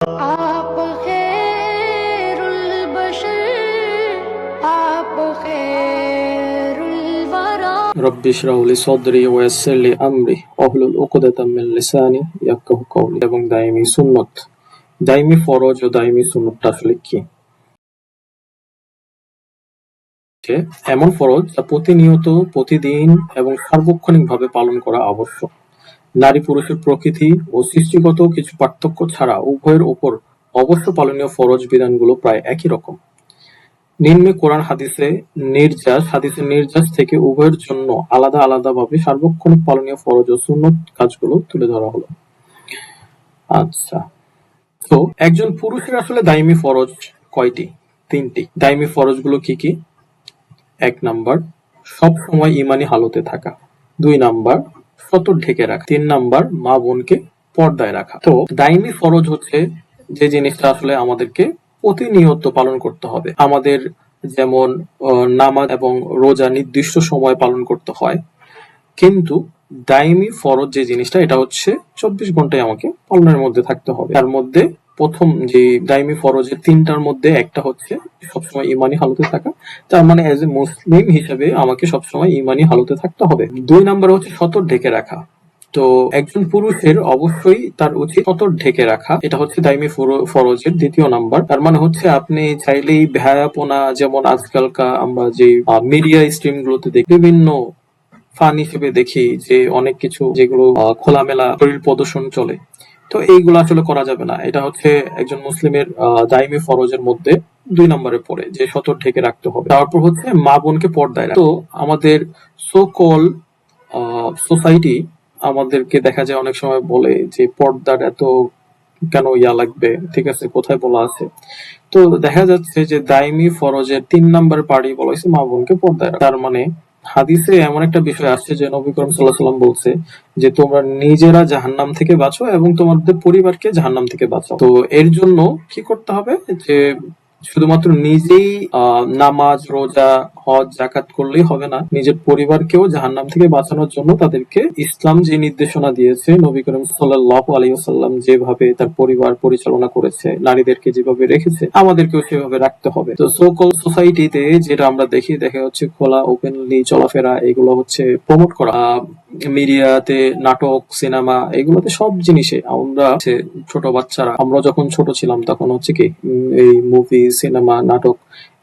आप खैरुल बशर, आप खैरुल वरा। রব্বি ইশরাহ লি সাদরি ওয়া ইয়াসসির লি আমরি ওয়াহলুল উকদাতাম মিন লিসানি ইয়াফকাহু কওলি। এবং দাইমি সুন্নত, দাইমি ফরজ ও দাইমি সুন্নতটা আসলে কি? এমন ফরজ যা প্রতিনিয়ত, প্রতিদিন এবং সার্বক্ষণিকভাবে পালন করা আবশ্যক। নারী পুরুষের প্রকৃতি ও সৃষ্টিগত কিছু পার্থক্য ছাড়া উভয়ের ওপর অবশ্য পালনীয় ফরজ বিধানগুলো প্রায় একই রকম। নিম্নে কোরআন হাদিসের নির্যাস থেকে উভয়ের জন্য আলাদা আলাদাভাবে সার্বক্ষণিক পালনীয় ফরজ ও সুন্নত কাজগুলো তুলে ধরা হলো। আচ্ছা, তো একজন পুরুষের আসলে দাইমি ফরজ কয়টি? 3টি। দাইমি ফরজগুলো কি কি? 1 নাম্বার, সব সময় ঈমানী হালতে থাকা। 2 নাম্বার, সতর ঢেকে রাখা। 3 নাম্বার, মা বোনকে পর্দায় রাখা। তো দাইমি ফরজ হচ্ছে যে জিনিসটা আসলে আমাদেরকে প্রতিনিয়ত পালন করতে হবে। আমাদের যেমন নামাজ এবং রোজা নির্দিষ্ট সময় পালন করতে হয়, কিন্তু দাইমি ফরজ যে জিনিসটা, এটা হচ্ছে 24 ঘন্টায় আমাকে পালনের মধ্যে থাকতে হবে। তার মধ্যে প্রথম যে দাইমি ফরজের 3টার মধ্যে একটা হচ্ছে সবসময় ঈমানী হালতে থাকা। তার মানে এজ এ মুসলিম হিসেবে আমাকে সবসময় ঈমানী হালতে থাকতে হবে। 2 নাম্বার হচ্ছে সতর ঢেকে রাখা। তো একজন পুরুষের অবশ্যই তার উচিত সতর ঢেকে রাখা। এটা হচ্ছে দাইমি ফরজের 2য় নাম্বার। তার মানে হচ্ছে আপনি চাইলেই ভেয়াপনা, যেমন আজকালকার আমরা যে মিডিয়া স্ট্রিম গুলোতে দেখি, বিভিন্ন ফান হিসেবে দেখি যে অনেক কিছু যেগুলো খোলামেলা শরীর প্রদর্শন চলে, তো এইগুলো আসলে করা যাবে না। এটা হচ্ছে একজন মুসলিমের দাইমি ফরজের মধ্যে 2 নম্বরে পড়ে, যে সতর ঢেকে রাখতে হবে। তারপর হচ্ছে মা বোনকে পর্দায় রাখা। তো আমাদের সো কল সোসাইটি আমাদেরকে দেখা যায় অনেক সময় বলে যে পর্দার এত কেন লাগবে, ঠিক আছে, কোথায় বলা আছে? তো দেখা যাচ্ছে যে দাইমি ফরজের 3 নাম্বার পার্টি বলা হয়েছে মা বোনকে পর্দায় রাখা। তার মানে হাদিসে এমন একটা বিষয় আসছে যে নবী করিম সাল্লাল্লাহু আলাইহি ওয়াসাল্লাম বলছে যে তোমরা নিজেরা জাহান্নাম থেকে বাঁচো এবং তোমাদের পরিবারকে জাহান্নাম থেকে বাঁচাও। তো এর জন্য কি করতে হবে? যে শুধুমাত্র নিজেই নামাজ, রোজা, হজ, যাকাত করলেই হবে না, নিজের পরিবারকেও জাহান্নাম থেকে বাঁচানোর জন্য তাদেরকে ইসলাম যে নির্দেশনা দিয়েছে, নবী করিম সাল্লাল্লাহু আলাইহি ওয়াসাল্লাম যেভাবে তার পরিবার পরিচালনা করেছে, নারীদেরকে যেভাবে রেখেছে, আমাদেরকেও সেভাবে রাখতে হবে। তো সো কল সোসাইটিতে যেটা আমরা দেখি, দেখা হচ্ছে খোলা ওপেনলি চলাফেরা, এগুলো হচ্ছে প্রমোট করা। মিডিয়াতে নাটক, সিনেমা, এগুলোতে সব জিনিসে আমরা ছোট বাচ্চারা, আমরা যখন ছোট ছিলাম তখন হচ্ছে কি এই মুভি, সিনেমা, নাটক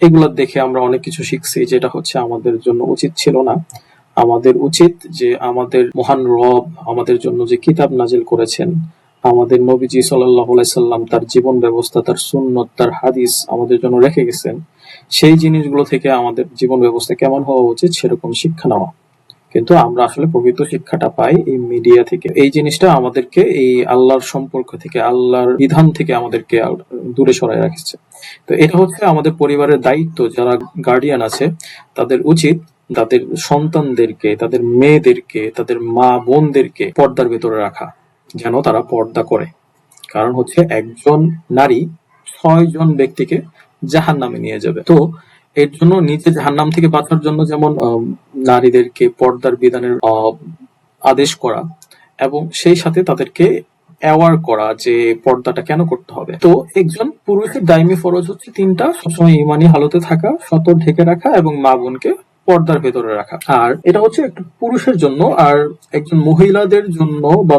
এগুলো দেখে আমরা অনেক কিছু শিখছি, যেটা হচ্ছে আমাদের জন্য উচিত ছিল না। আমাদের উচিত যে আমাদের মহান রব আমাদের জন্য যে কিতাব নাজিল করেছেন, আমাদের নবীজি সাল্লাল্লাহু আলাইহি সাল্লাম তার জীবন ব্যবস্থা, তার সুন্নত, তার হাদিস আমাদের জন্য রেখে গেছেন, সেই জিনিসগুলো থেকে আমাদের জীবন ব্যবস্থা কেমন হওয়া উচিত সেরকম শিক্ষা নেওয়া। কিন্তু আমরা আসলে প্রকৃত শিক্ষাটা পাই এই মিডিয়া থেকে। এই জিনিসটা আমাদেরকে এই আল্লাহর সম্পর্ক থেকে, আল্লাহর বিধান থেকে আমাদেরকে দূরে সরায় রাখছে। তো এটা হচ্ছে আমাদের পরিবারের দায়িত্ব, যারা গার্ডিয়ান আছে তাদের উচিত তাদের সন্তানদেরকে, তাদের মেয়েদেরকে, তাদের মা বোনদেরকে পর্দার ভেতরে রাখা, যেন তারা পর্দা করে। কারণ হচ্ছে একজন নারী 6 জন ব্যক্তিকে জাহান্নামে নিয়ে যাবে। তো এর জন্য নিজে জাহান্নাম থেকে বাঁচার জন্য যেমন নারীদেরকে পর্দার বিধানের আদেশ করা, এবং সেই সাথে তাদেরকে অ্যাওয়ার করা যে পর্দাটা কেন করতে হবে। তো একজন পুরুষের দাইমি ফরজ হচ্ছে 3টা: সবসময় ঈমানী হালতে থাকা, সতর ঢেকে রাখা এবং মা বোনকে পর্দার ভেতরে রাখা। আর এটা হচ্ছে একটা পুরুষের জন্য। আর একজন মহিলাদের জন্য বা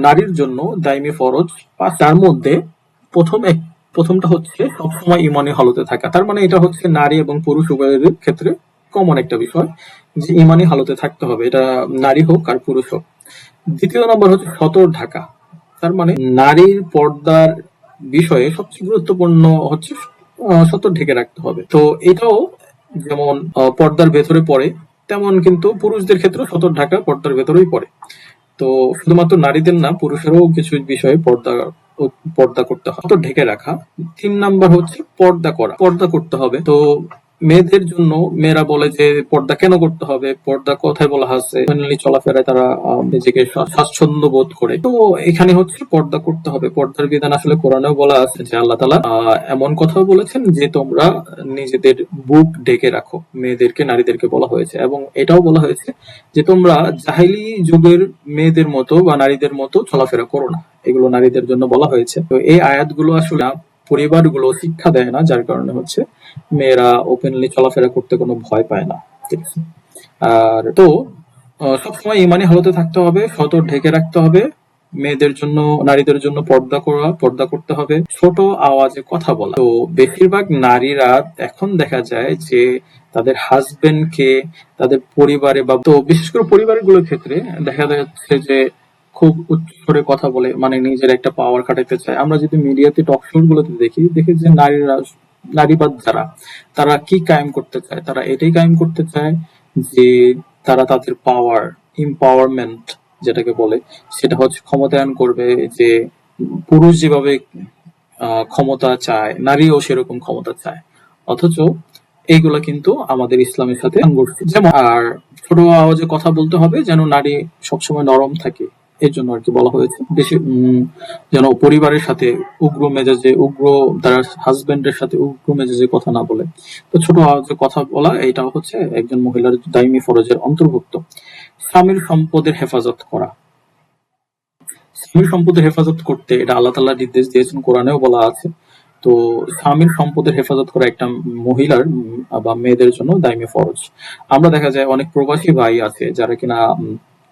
নারীর জন্য দাইমি ফরজ 5। তার মধ্যে প্রথমটা হচ্ছে সবসময় ঈমানী হালতে থাকা। তার মানে এটা হচ্ছে নারী এবং পুরুষ উভয়ের ক্ষেত্রে কমন একটা বিষয়, যে ঈমানী হালতে থাকতে হবে, এটা নারী হোক আর পুরুষ হোক। 2য় নম্বর হচ্ছে সতর ঢাকা। তার মানে নারীর পর্দার বিষয়ে সবচেয়ে গুরুত্বপূর্ণ হচ্ছে সতর ঢেকে রাখতে হবে। তো এটাও যেমন পর্দার ভেতরে পড়ে, তেমন কিন্তু পুরুষদের ক্ষেত্রে সতর ঢাকা পর্দার ভেতরেই পড়ে। তো শুধুমাত্র নারীদের না, পুরুষেরও কিছু বিষয়ে পর্দা করতে হবে, সতর ঢেকে রাখা। 3 নাম্বার হচ্ছে পর্দা করা, পর্দা করতে হবে। তো মেয়েদের জন্য মেয়েরা বলে যে পর্দা কেন করতে হবে, পর্দা কোথায় বলা আছে, ফাইনালি চলাফেরায় তারা নিজেকে স্বাচ্ছন্দ্য বোধ করে। তো এখানে হচ্ছে পর্দা করতে হবে। পর্দার বিধান আসলে কোরআনেও বলা আছে যে আল্লাহ তাআলা এমন কথাও বলেছেন যে তোমরা নিজেদের বুক ঢেকে রাখো, মেয়েদেরকে নারীদেরকে বলা হয়েছে। এবং এটাও বলা হয়েছে যে তোমরা জাহিলি যুগের মেয়েদের মতো বা নারীদের মতো চলাফেরা করো না, এগুলো নারীদের জন্য বলা হয়েছে। তো এই আয়াতগুলো আসলে পরিবারগুলো শিক্ষা দেয় না, যার কারণে হচ্ছে মেয়েরা ওপেনলি চলাফেরা করতে কোনো ভয় পায় না। ঠিক আছে। আর তো সবসময় ইমানি হালতে থাকতে হবে, সতর ঢেকে রাখতে হবে, মেয়েদের জন্য নারীদের জন্য পর্দা করতে হবে, ছোট আওয়াজে কথা বলা। তো বেশিরভাগ নারীরা এখন দেখা যায় যে তাদের হাজবেন্ডকে তাদের পরিবারে বা তো বিশেষ করে পরিবারগুলোর ক্ষেত্রে দেখা যাচ্ছে যে খুব উচ্চ স্বরে কথা বলে, মানে নিজের একটা পাওয়ার খাটাইতে চায়। আমরা যদি মিডিয়াতে টক শো গুলোতে দেখি যে নারীবাদ যারা, তারা কি কায়েম করতে চায়, তারা এটাই কায়েম করতে চায় যে তারা তাদের পাওয়ার, এম্পাওয়ারমেন্ট যেটাকে বলে, সেটা হচ্ছে ক্ষমতায়ন করবে। যে পুরুষ যেভাবে ক্ষমতা চায়, নারীও সেরকম ক্ষমতা চায়। অথচ এইগুলা কিন্তু আমাদের ইসলামের সাথে সাংঘর্ষিক। যেমন আর ছোট আওয়াজে কথা বলতে হবে, যেন নারী সবসময় নরম থাকে, এর জন্য আর কি বলা হয়েছে। বেশি যেন পরিবারের সাথে উগ্র তার হাজবেন্ডের সাথে উগ্র মেজাজে কথা না বলে। তো ছোট আওয়াজে কথা বলা, এটাও হচ্ছে একজন মহিলার দাইমি ফরজের অন্তর্ভুক্ত। স্বামীর সম্পদের হেফাজত করা, স্বামীর সম্পদের হেফাজত করতে এটা আল্লাহ তাআলা নির্দেশ দিয়েছেন, কোরআনেও বলা আছে। তো স্বামীর সম্পদের হেফাজত করা একটা মহিলার বা মেয়েদের জন্য দাইমি ফরজ। আমরা দেখা যায় অনেক প্রবাসী ভাই আছে যারা কিনা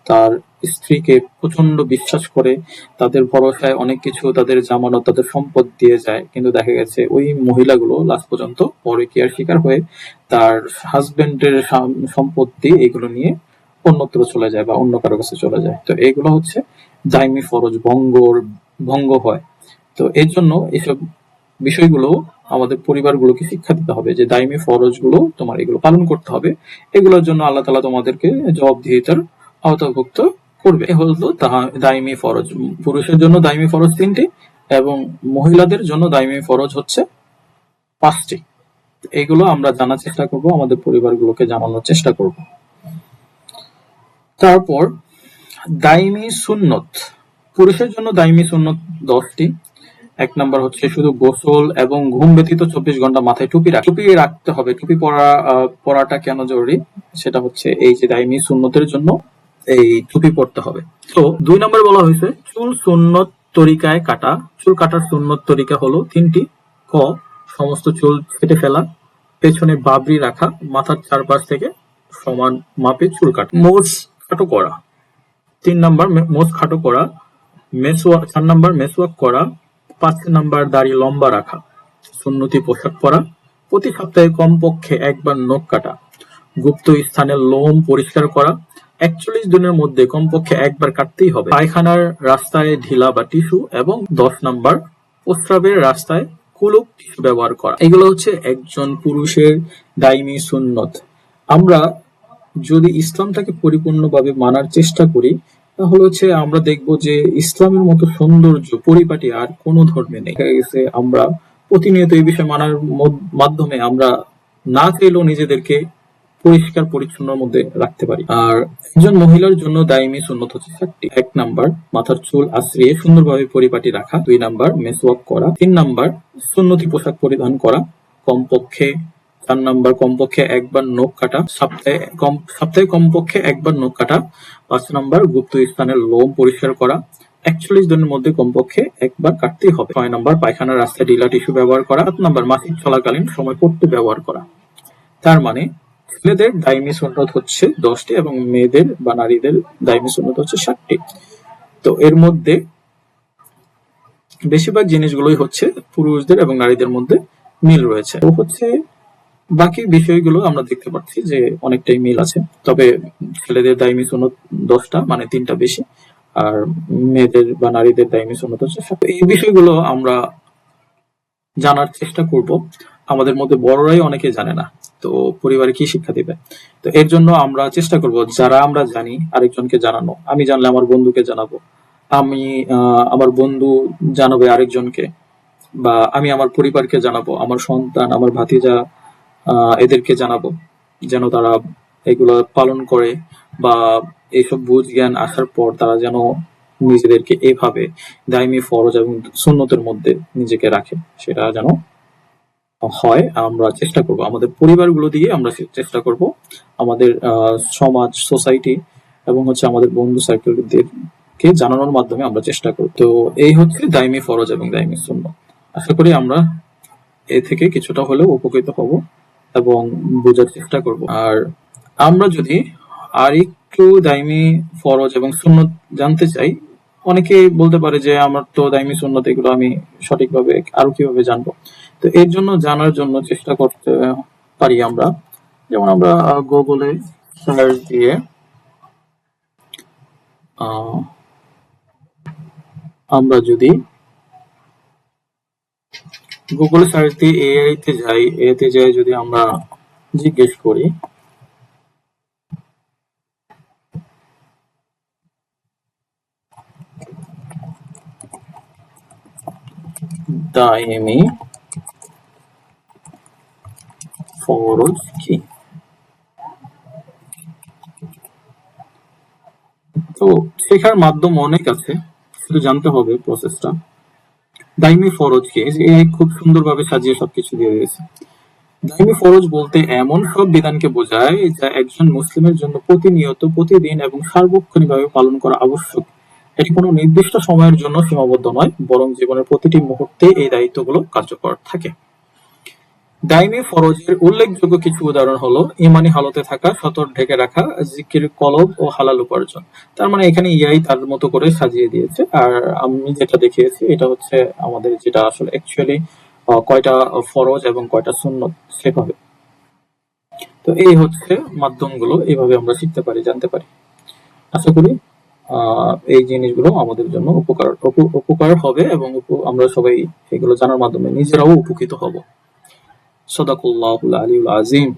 তার স্ত্রীকে প্রচন্ড বিশ্বাস করে, তাদের ভরসায় অনেক কিছু, তাদের জামানত, তাদের সম্পদ দিয়ে যায়। কিন্তু দেখা গেছে ওই মহিলাগুলো লাস্ট পর্যন্ত পরকীয়ার শিকার হয়ে তার হাজবেন্ডের সম্পত্তি এগুলো নিয়ে অন্যত্র চলে যায় বা অন্য কারো কাছে চলে যায়। তো এগুলো হচ্ছে দাইমি ফরজ ভঙ্গ হয়। তো এর জন্য এসব বিষয়গুলো আমাদের পরিবারগুলোকে শিক্ষা দিতে হবে যে দাইমি ফরজ গুলো তোমার এগুলো পালন করতে হবে। এগুলোর জন্য আল্লাহ তাআলা তোমাদেরকে জবাবদিহিতার আওতাভুক্ত করবে। এ হলো দাইমি ফরজ। পুরুষের জন্য দাইমি ফরজ 3টি এবং মহিলাদের জন্য দাইমি ফরজ হচ্ছে 5টি। এগুলো আমরা জানার চেষ্টা করব, আমাদের পরিবারগুলোকে জানানোর চেষ্টা করব। তারপর দাইমি সুন্নত। পুরুষের জন্য দাইমি সুন্নত 10টি। 1 নাম্বার হচ্ছে শুধু গোসল এবং ঘুম ব্যতীত 24 ঘন্টা মাথায় টুপি রাখতে হবে। টুপি পরাটা কেন জরুরি সেটা হচ্ছে এই যে দাইমি সুন্নতের জন্য এই টুপি পরতে হবে। তো 2 নম্বরে বলা হয়েছে চুল সুন্নত তরিকায় কাটা। চুল কাটার সুন্নত তরিকা হলো 3টি। ক, সমস্ত চুল কেটে ফেলা, পেছনে বাবরি রাখা, মাথার চারপাশ থেকে সমান মাপে চুল কাটা, মোজ খাটো করা। 3 নাম্বার মোজ খাটো করা, 4 নাম্বার মেসওয়াক করা, 5 নাম্বার দাড়ি লম্বা রাখা, সুন্নতি পোশাক পরা, প্রতি সপ্তাহে কমপক্ষে একবার নখ কাটা, গুপ্ত স্থানের লোম পরিষ্কার করা, 41 দিনের মধ্যে কমপক্ষে একবার কাটতেই হবে, পায়খানার রাস্তায় ঢিলা বা টিস্যু, এবং 10 নাম্বার প্রস্রাবের রাস্তায় কুলুক টিস্যু ব্যবহার করা। এগুলো হচ্ছে একজন পুরুষের দাইমি সুন্নত। আমরা যদি ইসলামটাকে পরিপূর্ণভাবে মানার চেষ্টা করি, তাহলে হচ্ছে আমরা দেখব যে ইসলামের মতো সৌন্দর্য পরিপাটি আর কোনো ধর্মে নেই। দেখা গেছে আমরা প্রতিনিয়ত এই বিষয় মানার মাধ্যমে আমরা না চাইলেও নিজেদেরকে পরিষ্কার পরিচ্ছন্নের মধ্যে রাখতে পারি। আর একজন মহিলার জন্য দাইমি সুন্নত হচ্ছে 7টি। 1 নাম্বার মাথার চুল আশ্রিয়ে সুন্দরভাবে পরিপাটি রাখা, 2 নাম্বার মেসওয়াক করা, 3 নাম্বার সুন্নতি পোশাক পরিধান করা, কমপক্ষে 4 নাম্বার কমপক্ষে একবার নখ কাটা, সপ্তাহে কমপক্ষে একবার নখ কাটা, 5 নাম্বার গুপ্ত স্থানের লোম পরিষ্কার করা, 41 দিনের মধ্যে কমপক্ষে একবার কাটতেই হবে, 6 নাম্বার পায়খানার রাস্তায় ঢিলা টিস্যু ব্যবহার করা, 7 নাম্বার মাসিক চলাকালীন সময় পড়তে ব্যবহার করা। তার মানে ছেলেদের দাইমি সুন্নত হচ্ছে 10টি এবং মেয়েদের বা নারীদের দাইমি সুন্নত হচ্ছে 7টি। তো এর মধ্যে বেশিরভাগ জিনিসগুলোই হচ্ছে পুরুষদের এবং নারীদের মধ্যে মিল রয়েছে। তো হচ্ছে বাকি বিষয়গুলো আমরা দেখতে পাচ্ছি যে অনেকটাই মিল আছে। তবে ছেলেদের দাইমি সুন্নত 10টা, মানে 3টা বেশি, আর মেয়েদের বা নারীদের দাইমি সুন্নত হচ্ছে 7টা। এই বিষয়গুলো আমরা জানার চেষ্টা করব। আমাদের মধ্যে বড়রাই অনেকে জানে না, তো পরিবারে কি শিক্ষা দিবে? তো এর জন্য আমরা চেষ্টা করব যারা আমরা জানি আরেকজনকে জানানো। আমি জানলে আমার বন্ধুকে জানাবো, আমি আমার বন্ধু জানাবে আরেকজনকে, বা আমি আমার পরিবারকে জানাবো, আমার সন্তান, আমার ভাতিজা, এদেরকে জানাবো যেন তারা এগুলো পালন করে, বা এইসব বুঝ জ্ঞান আসার পর তারা যেন নিজেদেরকে এভাবে দাইমি ফরজ এবং সুন্নতের মধ্যে নিজেকে রাখে, সেটা যেন হয়। আমরা চেষ্টা করব আমাদের পরিবারগুলো দিয়ে, আমরা চেষ্টা করব আমাদের সমাজ, সোসাইটি এবং আমাদের বন্ধু সার্কেলদেরকে জানানোর মাধ্যমে আমরা চেষ্টা করব। তো এই হচ্ছে দাইমি ফরজ এবং দাইমি সুন্নত। আশা করি আমরা এ থেকে কিছুটা হলেও উপকৃত হব এবং বোঝার চেষ্টা করব। আর আমরা যদি আর একটু দাইমি ফরজ এবং সুন্নত জানতে চাই, অনেকে বলতে পারে যে আমার তো দাইমি সুন্নত এগুলো আমি সঠিকভাবে আরো কিভাবে জানবো। তো এর জন্য জানার জন্য চেষ্টা করতে পারি আমরা, যেমন আমরা গুগলে সার্চ দিয়ে আমরা যদি গুগলে সার্চ দিয়ে এতে যাই যদি আমরা জিজ্ঞেস করি দাইমি ফরজ কি, তো শেখার মাধ্যম অনেক আছে, শুধু জানতে হবে প্রসেসটা। দাইমি ফরজ কি, খুব সুন্দরভাবে সাজিয়ে সবকিছু দিয়ে দিয়েছে। দাইমি ফরজ বলতে এমন সব বিধানকে বোঝায় যা একজন মুসলিমের জন্য প্রতিনিয়ত, প্রতিদিন এবং সার্বক্ষণিকভাবে পালন করা আবশ্যক। এটি কোনো নির্দিষ্ট সময়ের জন্য সীমাবদ্ধ নয়, বরং জীবনের প্রতিটি মুহূর্তে এই দায়িত্বগুলো কার্যকর থাকে। দাইমি ফরজের উল্লেখযোগ্য কিছু উদাহরণ হলো ইমানি হালতে থাকা, সতর ঢেকে রাখা, জিকির কলব ও হালাল উপার্জন। তার মানে এখানে ইয়াই তার মতো করে সাজিয়ে দিয়েছে। আর আমি যেটা দেখিয়েছি এটা হচ্ছে আমাদের যেটা আসলে অ্যাকচুয়ালি কয়টা ফরজ এবং কয়টা সুন্নত সেভাবে। তো এই হচ্ছে মাধ্যমগুলো, এইভাবে আমরা শিখতে পারি, জানতে পারি। আশা করি এই জিনিসগুলো আমাদের জন্য উপকার হবে এবং আমরা সবাই এগুলো জানার মাধ্যমে নিজেরাও উপকৃত হব। সদাকুল্লাহুল আলিউল আযীম।